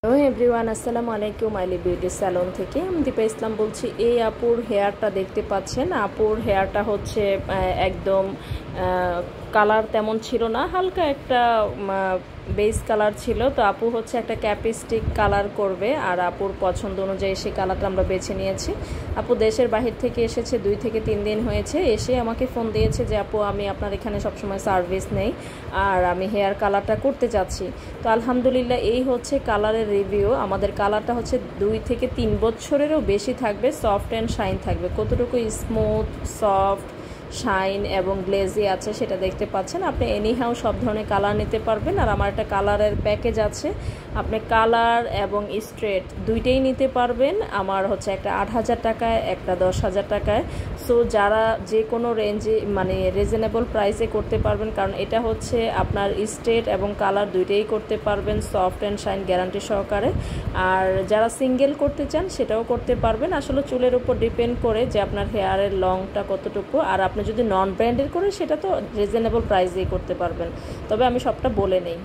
Hello everyone, আসসালামু আলাইকুম। আইলি বিউটি স্যালন থেকে আমি দীপা ইসলাম বলছি। এই আপুর হেয়ারটা দেখতে পাচ্ছেন। আপুর হেয়ারটা হচ্ছে একদম কালার তেমন ছিল না, হালকা একটা বেস কালার ছিল। তো আপু হচ্ছে একটা ক্যাপিস্টিক কালার করবে, আর আপুর পছন্দ অনুযায়ী সেই কালারটা আমরা বেছে নিয়েছি। আপু দেশের বাহির থেকে এসেছে, 2 থেকে 3 দিন হয়েছে। এসে আমাকে ফোন দিয়েছে যে আপু আমি আপনার এখানে সবসময় সার্ভিস নেই, আর আমি হেয়ার কালারটা করতে চাচ্ছি। তো আলহামদুলিল্লাহ এই হচ্ছে কালারের রিভিউ। আমাদের কালারটা হচ্ছে 2 থেকে 3 বছরেরও বেশি থাকবে, সফট অ্যান্ড শাইন থাকবে। কতটুকু স্মুথ, সফট, শাইন এবং গ্লেজি আছে সেটা দেখতে পাচ্ছেন। আপনি এনিহাও সব ধরনের কালার নিতে পারবেন। আর আমার একটা কালারের প্যাকেজ আছে, আপনি কালার এবং স্ট্রেট দুইটাই নিতে পারবেন। আমার হচ্ছে একটা 8,000 টাকায়, একটা 10,000 টাকায়। সো যারা যে কোনো রেঞ্জে মানে রিজনেবল প্রাইসে করতে পারবেন, কারণ এটা হচ্ছে আপনার স্ট্রেট এবং কালার দুইটাই করতে পারবেন সফট অ্যান্ড শাইন গ্যারান্টি সহকারে। আর যারা সিঙ্গেল করতে চান সেটাও করতে পারবেন। আসলে চুলের উপর ডিপেন্ড করে যে আপনার হেয়ারের লংটা কতটুকু। আর আপনি যদি নন ব্র্যান্ডের করেন সেটা তো রিজনেবল প্রাইসেই করতে পারবেন। তবে আমি সবটা বলে নেই।